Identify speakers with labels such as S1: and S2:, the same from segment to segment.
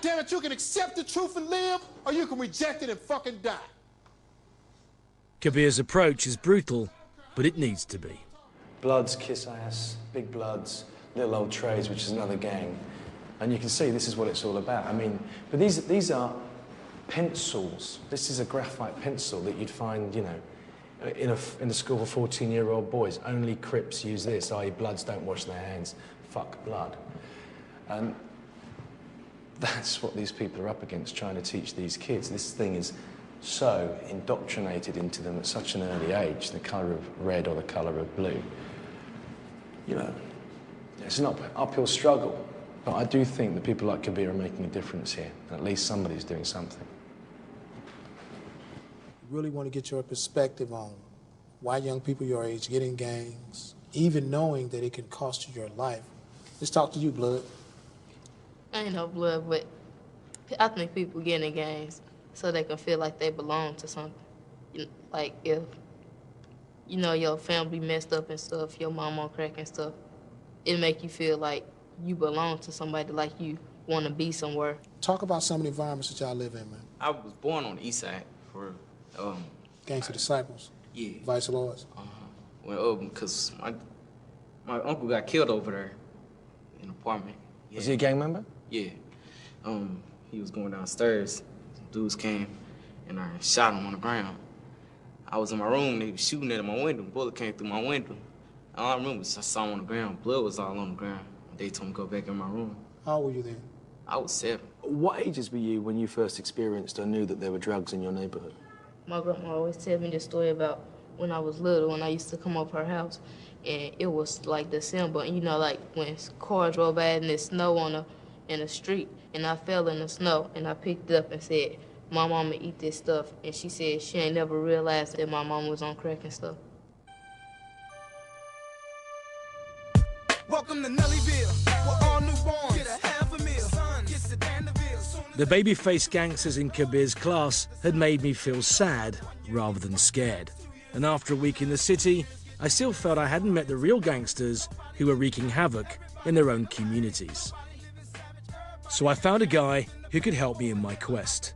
S1: damn it, you can accept the truth and live, or you can reject it and fucking die.
S2: Kabir's approach is brutal, but it needs to be.
S3: Bloods, Kiss Ass, Big Bloods, Little Old Trades, which is another gang. And you can see this is what it's all about. I mean, but these are pencils. This is a graphite pencil that you'd find, you know, in a school for 14-year-old boys. Only Crips use this, i.e. Bloods don't wash their hands. Fuck blood. And that's what these people are up against, trying to teach these kids. This thing is so indoctrinated into them at such an early age, the colour of red or the colour of blue. You know, it's an uphill struggle, but I do think that people like Kabir are making a difference here, and at least somebody's doing something.
S4: Really want to get your perspective on why young people your age get in gangs, even knowing that it can cost you your life. Let's talk to you, Blood.
S5: I ain't no blood, but I think people get in gangs so they can feel like they belong to something. Like if, you know, your family messed up and stuff, your mom on crack and stuff, it make you feel like you belong to somebody, like you want to be somewhere.
S4: Talk about some of the environments that y'all live in, man.
S6: I was born on the east side for
S4: Gangster Disciples?
S6: Yeah.
S4: Vice Lords?
S6: Well, because my uncle got killed over there in an apartment. Yeah.
S3: Was he a gang member?
S6: Yeah. He was going downstairs. Some dudes came and I shot him on the ground. I was in my room, they was shooting at my window. Bullet came through my window. All I remember was I saw him on the ground. Blood was all on the ground. They told me to go back in my room.
S4: How old were you then?
S6: I was 7.
S3: What ages were you when you first experienced or knew that there were drugs in your neighbourhood?
S5: My grandma always tell me this story about when I was little, when I used to come over her house, and it was like December, and you know, like when cars roll by and there's snow in the street, and I fell in the snow, and I picked it up and said, "My mama eat this stuff," and she said she ain't never realized that my mom was on crack and stuff.
S7: Welcome to Nellyville, where all newborns get a half a meal. Son gets to Danville.
S2: The baby-faced gangsters in Kabir's class had made me feel sad rather than scared. And after a week in the city, I still felt I hadn't met the real gangsters who were wreaking havoc in their own communities. So I found a guy who could help me in my quest.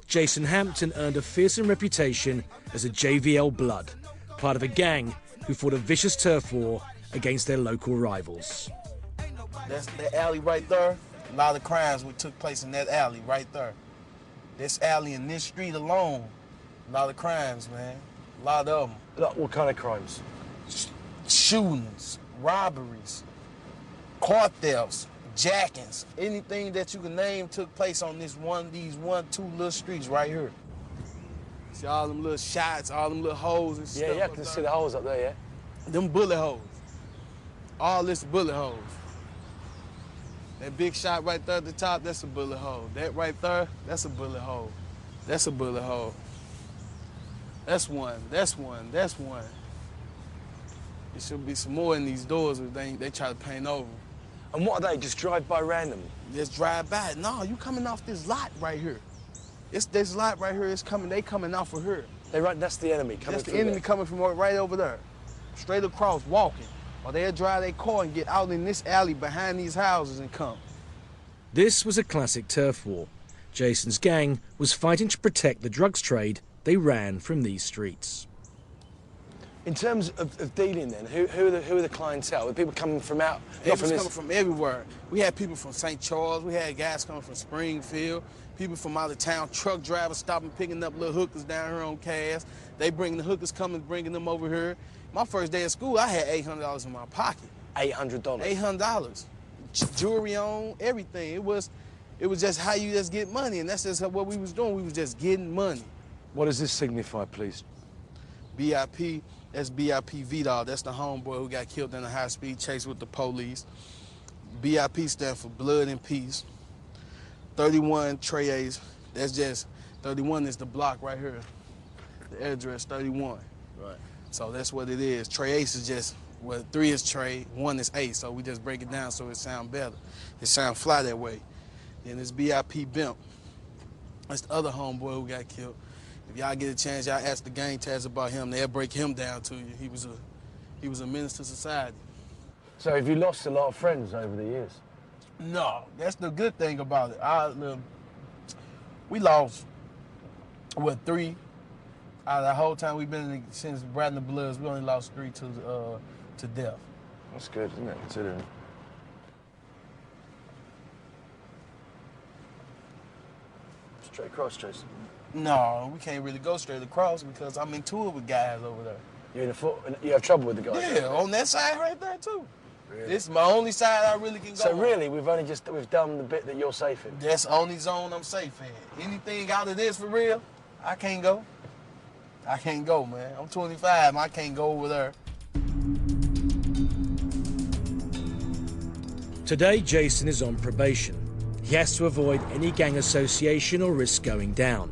S2: Jason Hampton earned a fearsome reputation as a JVL Blood, part of a gang who fought a vicious turf war against their local rivals.
S8: That's that alley right there. A lot of crimes would took place in that alley right there. This alley in this street alone, a lot of crimes, man. A lot of them.
S3: Like, what kind of crimes?
S8: Shootings, robberies, car thefts, jackings. Anything that you can name took place on these two little streets right here. See all them little shots, all them little holes and stuff.
S3: Yeah, I can see the holes up there, yeah?
S8: Them bullet holes. All this bullet holes. That big shot right there at the top, that's a bullet hole. That right there, that's a bullet hole. That's a bullet hole. That's one, that's one, that's one. There should be some more in these doors that they try to paint over.
S3: And what are they, just drive by randomly?
S8: Just drive by. No, you coming off this lot right here. It's this lot right here, they coming off of here.
S3: That's the enemy coming
S8: That's the enemy coming from right over there. Straight across, walking. Or they'll drive their car and get out in this alley behind these houses and come.
S2: This was a classic turf war. Jason's gang was fighting to protect the drugs trade they ran from these streets.
S3: In terms of dealing then, who are the clientele? Were people coming from out?
S8: Coming from everywhere. We had people from St. Charles, we had guys coming from Springfield, people from out of town, truck drivers stopping, picking up little hookers down here on Cass. They bring the hookers coming, bringing them over here. My first day of school, I had $800 in my pocket.
S3: $800?
S8: $800. Jewelry on, everything. It was just how you just get money, and that's just what we was doing. We was just getting money.
S3: What does this signify, please?
S8: BIP, that's BIP Vidal. That's the homeboy who got killed in a high-speed chase with the police. BIP stands for Blood and Peace. 31 Trey Ace, that's just, 31 is the block right here. The address 31.
S3: Right.
S8: So that's what it is. Trey Ace is just, well, 3 is Trey, 1 is Ace, so we just break it down so it sound better. It sound fly that way. Then it's BIP Bimp. That's the other homeboy who got killed. If y'all get a chance, y'all ask the gang tags about him, they'll break him down to you. He was a menace to society.
S3: So have you lost a lot of friends over the years?
S8: No, that's the good thing about it. We lost, what, 3? Out of the whole time we've been in since Bratton the Bloods, we only lost 3 to death.
S3: That's good, isn't it, considering? Straight across, Jason.
S8: No, we can't really go straight across because I'm in tour with guys over there.
S3: You have trouble with the guys?
S8: Yeah, on that side right there too. Really? This is my only side I really can go.
S3: So really, we've done the bit that you're safe in?
S8: That's the only zone I'm safe in. Anything out of this for real, I can't go. I can't go, man. I'm 25, I can't go over there.
S2: Today, Jason is on probation. He has to avoid any gang association or risk going down.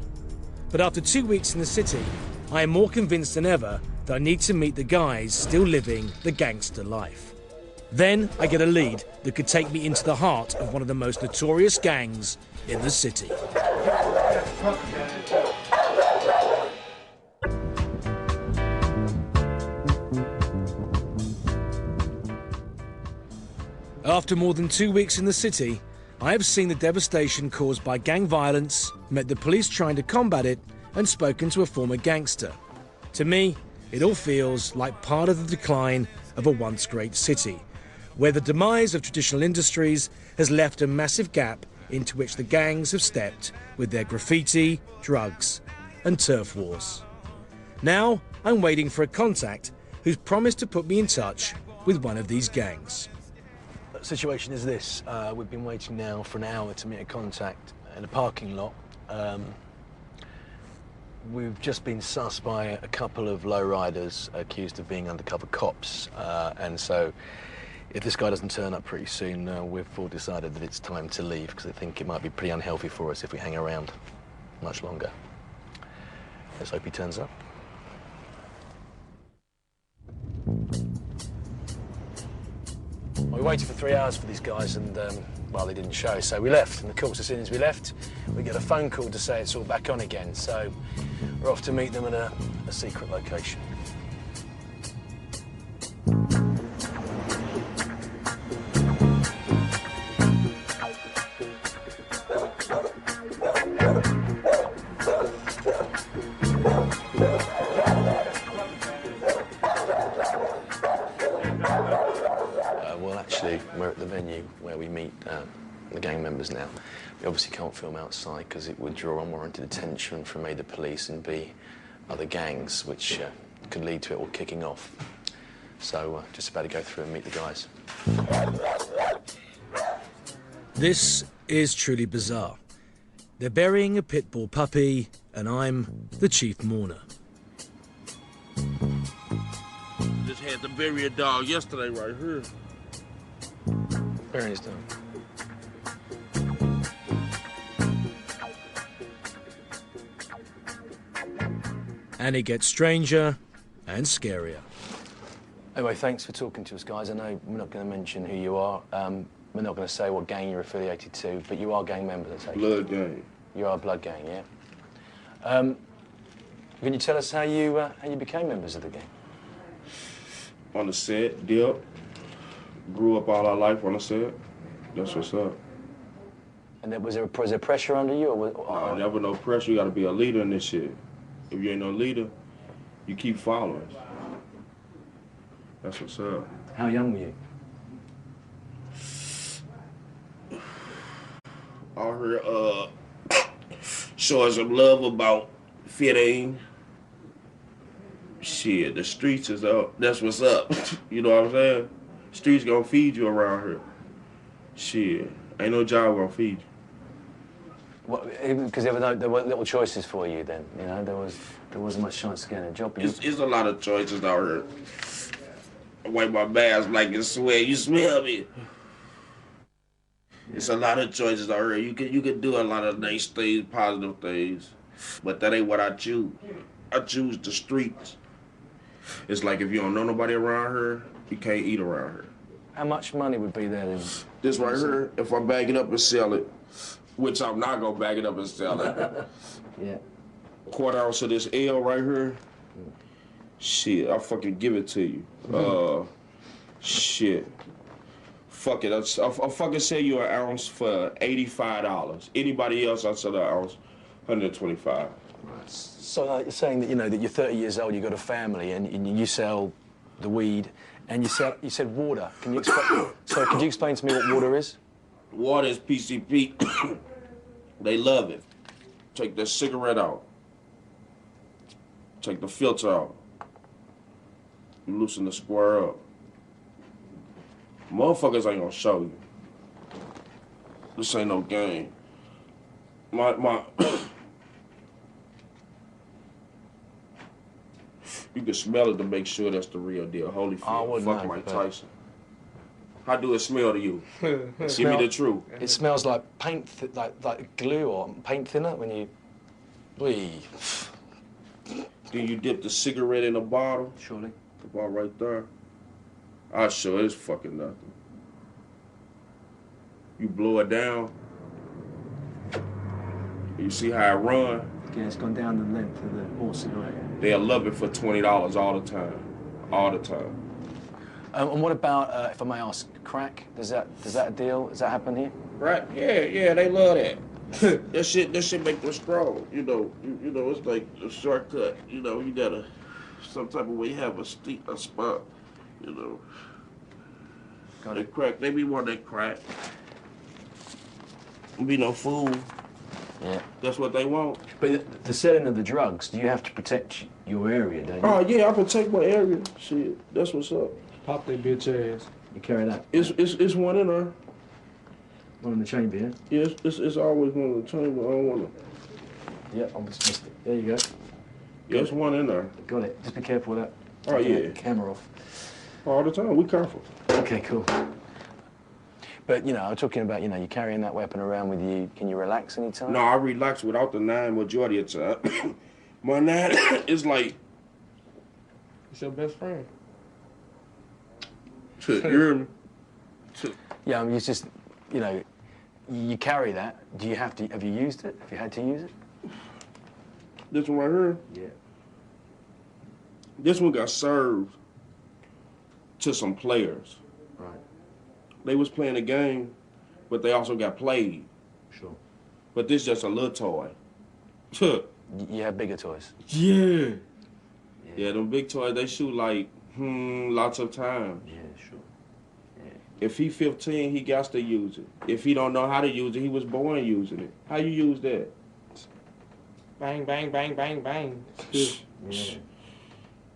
S2: But after 2 weeks in the city, I am more convinced than ever that I need to meet the guys still living the gangster life. Then I get a lead that could take me into the heart of one of the most notorious gangs in the city. After more than 2 weeks in the city, I have seen the devastation caused by gang violence, met the police trying to combat it, and spoken to a former gangster. To me, it all feels like part of the decline of a once great city, where the demise of traditional industries has left a massive gap into which the gangs have stepped with their graffiti, drugs, and turf wars. Now, I'm waiting for a contact who's promised to put me in touch with one of these gangs.
S3: The situation is this. We've been waiting now for an hour to meet a contact in a parking lot. We've just been sussed by a couple of lowriders accused of being undercover cops. And so if this guy doesn't turn up pretty soon, we've all decided that it's time to leave because I think it might be pretty unhealthy for us if we hang around much longer. Let's hope he turns up. We waited for 3 hours for these guys and, well, they didn't show, so we left. And of course, as soon as we left, we get a phone call to say it's all back on again. So we're off to meet them at a secret location. We're at the venue where we meet the gang members now. We obviously can't film outside because it would draw unwarranted attention from A, the police, and B, other gangs, which could lead to it all kicking off. So just about to go through and meet the guys.
S2: This is truly bizarre. They're burying a pit bull puppy, and I'm the chief mourner.
S9: Just had to bury a dog yesterday right here.
S3: Burying his dog.
S2: And it gets stranger and scarier.
S3: Anyway, thanks for talking to us, guys. I know we're not going to mention who you are. We're not going to say what gang you're affiliated to, but you are gang members, I take it.
S9: Blood gang.
S3: You are a blood gang, yeah? Can you tell us how you became members of the gang?
S9: On the set, Dip. Grew up all our life on the set. That's what's up.
S3: And was there pressure under you? Or
S9: never no pressure. You got to be a leader in this shit. If you ain't no leader, you keep following. That's what's up.
S3: How young were you?
S9: Out here, showing some love about 15. Shit, the streets is up. That's what's up. You know what I'm saying? Streets gonna feed you around here. Shit, ain't no job gonna feed you.
S3: Because there were little choices for you then, you know? There wasn't much chance of getting a job.
S9: It's a lot of choices out here. I wipe my mask like it's sweat. You smell me? It's a lot of choices out here. You could do a lot of nice things, positive things, but that ain't what I choose. I choose the streets. It's like if you don't know nobody around here, you can't eat around here.
S3: How much money would be there then?
S9: This right here, if I bag it up and sell it, which I'm not gonna bag it up and sell it.
S3: Yeah.
S9: Quarter ounce of this ale right here. Shit, I'll fucking give it to you. Shit. Fuck it, I'll fucking sell you an ounce for $85. Anybody else, I'll sell an ounce, $125.
S3: So you're saying that, you know, that you're 30 years old, you've got a family, and you sell the weed, and you said water. Can you explain? So could you explain to me what water is?
S9: Water is PCP. They love it. Take the cigarette out. Take the filter out. You loosen the square up. Motherfuckers ain't gonna show you. This ain't no game. My You can smell it to make sure that's the real deal. Holyfield, fuck Mike Tyson. How do it smell to you? Give me the truth.
S3: It smells like paint, like glue or paint thinner when you. Wee.
S9: Then you dip the cigarette in a bottle.
S3: Surely.
S9: The bottle right there. I show it's fucking nothing. You blow it down. You see how it run.
S3: Yeah, it's gone down the length of the whole cigarette.
S9: They'll love it for $20 all the time. All the time.
S3: And what about, if I may ask, crack? Does that a deal? Does that happen here?
S9: Right? Yeah, they love that. That shit make them strong. You know, it's like a shortcut. You know, you gotta some type of way have a spot. You know.
S3: Got
S9: They
S3: it.
S9: crack. They be wanting that crack. Don't be no fool.
S3: Yeah.
S9: That's what they want.
S3: But the selling of the drugs, do you have to protect your area, don't you?
S9: Oh yeah, I protect my area. Shit, that's what's up.
S8: Pop that bitch ass.
S3: You carry that?
S9: It's one in there.
S3: One in the chamber, yeah?
S9: Yeah, it's always one in the chamber. I don't wanna.
S3: Yeah, I almost missed it. There you go.
S9: Yeah, it's one in there.
S3: Got it. Just be careful with that.
S9: Oh,
S3: Taking
S9: yeah.
S3: the camera off.
S9: All the time. We careful.
S3: Okay, cool. But, you know, I'm talking about, you know, you're carrying that weapon around with you. Can you relax any time?
S9: No, I relax without the 9 majority of the time. My 9 is like.
S8: It's your best friend.
S9: You hear me?
S3: Yeah, I mean, it's just, you know, you carry that. Do you have to, have you used it? Have you had to use it?
S9: This one right here.
S3: Yeah.
S9: This one got served to some players.
S3: Right.
S9: They was playing a game, but they also got played.
S3: Sure.
S9: But this just a little toy.
S3: You have bigger toys?
S9: Yeah. Yeah, them big toys, they shoot like, lots of times.
S3: Yeah, sure. Yeah.
S9: If he 15, he got to use it. If he don't know how to use it, he was born using it. How you use that?
S8: Bang, bang, bang, bang, bang.
S3: Yeah.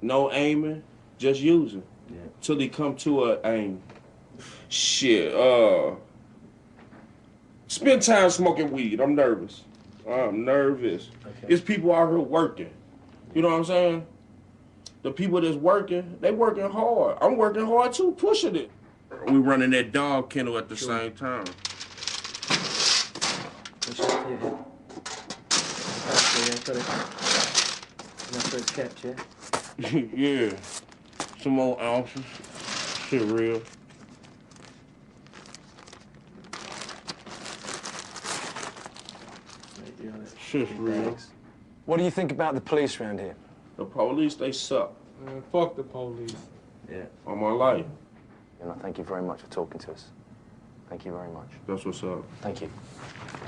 S9: No aiming, just using.
S3: Yeah.
S9: Till he come to a aim. Shit, spend time smoking weed. I'm nervous.
S3: Okay.
S9: It's people out here working. You know what I'm saying? The people that's working, they working hard. I'm working hard too, pushing it. We running that dog kennel at the same time.
S3: Push it to your hip. Okay, yeah, got it. That's where it's kept, yeah?
S9: Yeah. Some more ounces. Shit real. Shit's real.
S3: What do you think about the police around here?
S9: The police, they suck.
S8: Man, fuck the police.
S3: Yeah.
S9: On my life.
S3: And I thank you very much for talking to us. Thank you very much.
S9: That's what's up.
S3: Thank you.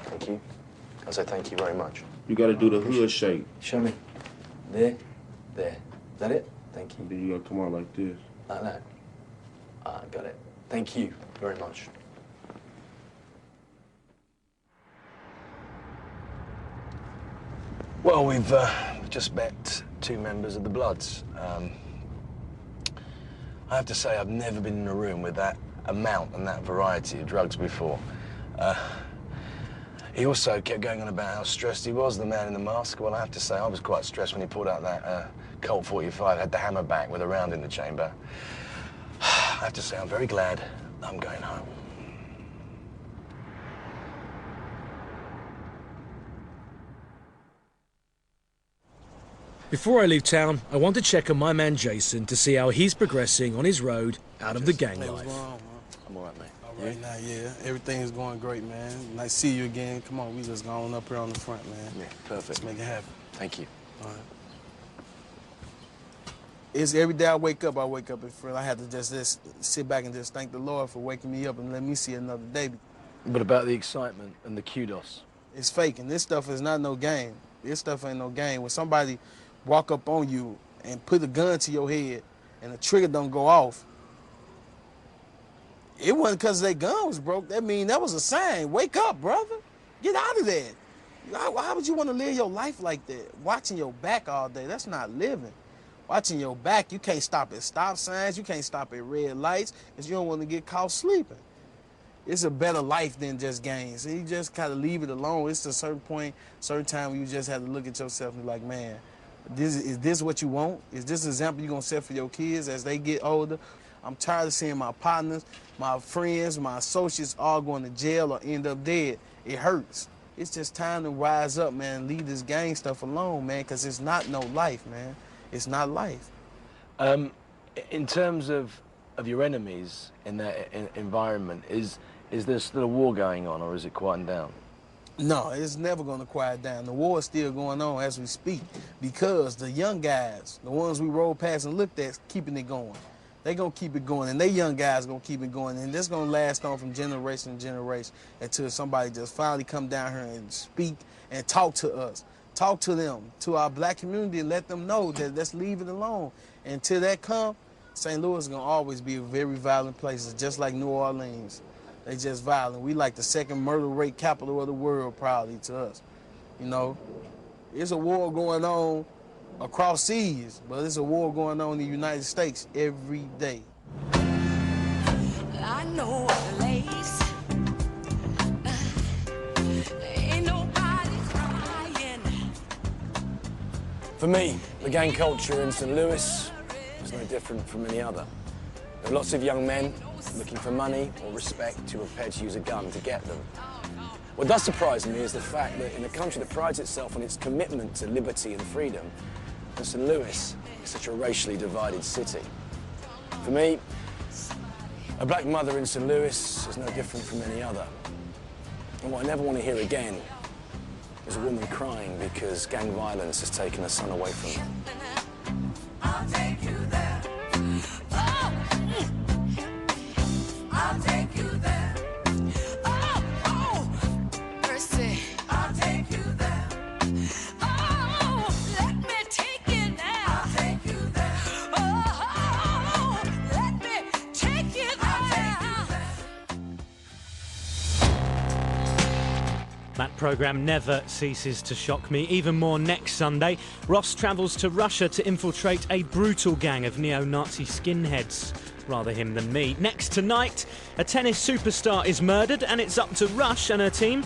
S3: Thank you. I say thank you very much.
S9: You gotta do the hood shake.
S3: Show me. There. There. Is that it? Thank you.
S9: Then you gotta come out like this.
S3: Like that. Got it. Thank you very much. Well, we've just met 2 members of the Bloods. I have to say I've never been in a room with that amount and that variety of drugs before. He also kept going on about how stressed he was, the man in the mask. Well, I have to say I was quite stressed when he pulled out that Colt 45, had the hammer back with a round in the chamber. I have to say I'm very glad I'm going home.
S2: Before I leave town, I want to check on my man Jason to see how he's progressing on his road out of the gang
S8: Hey, what's
S2: life.
S8: going on, man?
S3: I'm all right, mate.
S8: All right now, yeah. Everything's going great, man. Nice to see you again. Come on, we just going up here on the front, man.
S3: Yeah, perfect.
S8: Let's make it happen.
S3: Thank you.
S8: All right. It's every day I wake up and feel I have to just sit back and just thank the Lord for waking me up and let me see another day.
S2: But about the excitement and the kudos?
S8: It's fake, and this stuff is not no game. This stuff ain't no game. When somebody walk up on you and put a gun to your head and the trigger don't go off, it wasn't because their gun was broke. That mean that was a sign. Wake up, brother. Get out of there. Why would you want to live your life like that? Watching your back all day, that's not living. Watching your back, you can't stop at stop signs, you can't stop at red lights, because you don't want to get caught sleeping. It's a better life than just games. So you just kind of leave it alone. It's a certain point, certain time where you just have to look at yourself and be like, man, is this what you want? Is this an example you're going to set for your kids as they get older? I'm tired of seeing my partners, my friends, my associates all going to jail or end up dead. It hurts. It's just time to rise up, man, leave this gang stuff alone, man, because it's not no life, man. It's not life.
S2: In terms of your enemies in that environment, is there still a war going on, or is it quieting down?
S8: No, it's never going to quiet down. The war is still going on as we speak because the young guys, the ones we rolled past and looked at, keeping it going. They going to keep it going, and they young guys going to keep it going, and this going to last on from generation to generation until somebody just finally come down here and speak and talk to us. Talk to them, to our black community, and let them know that let's leave it alone. And until that come, St. Louis is going to always be a very violent place, just like New Orleans. They just violent. We like the second murder rate capital of the world, probably, to us. You know, there's a war going on across seas, but there's a war going on in the United States every day.
S7: I know a place. Ain't nobody crying.
S2: For me, the gang culture in St. Louis is no different from any other. There are lots of young men looking for money or respect who are prepared to use a gun to get them. What does surprise me is the fact that in a country that prides itself on its commitment to liberty and freedom, that St. Louis is such a racially divided city. For me, a black mother in St. Louis is no different from any other. And what I never want to hear again is a woman crying because gang violence has taken her son away from her.
S7: I'll take you there. Oh. I'll take you there. Oh, mercy. I'll take you there. Oh, let me take you there. I'll take you there. Oh, let me take you there. I'll take you there.
S10: That programme never ceases to shock me. Even more next Sunday. Ross travels to Russia to infiltrate a brutal gang of neo-Nazi skinheads. Rather him than me. Next tonight, a tennis superstar is murdered, and it's up to Rush and her team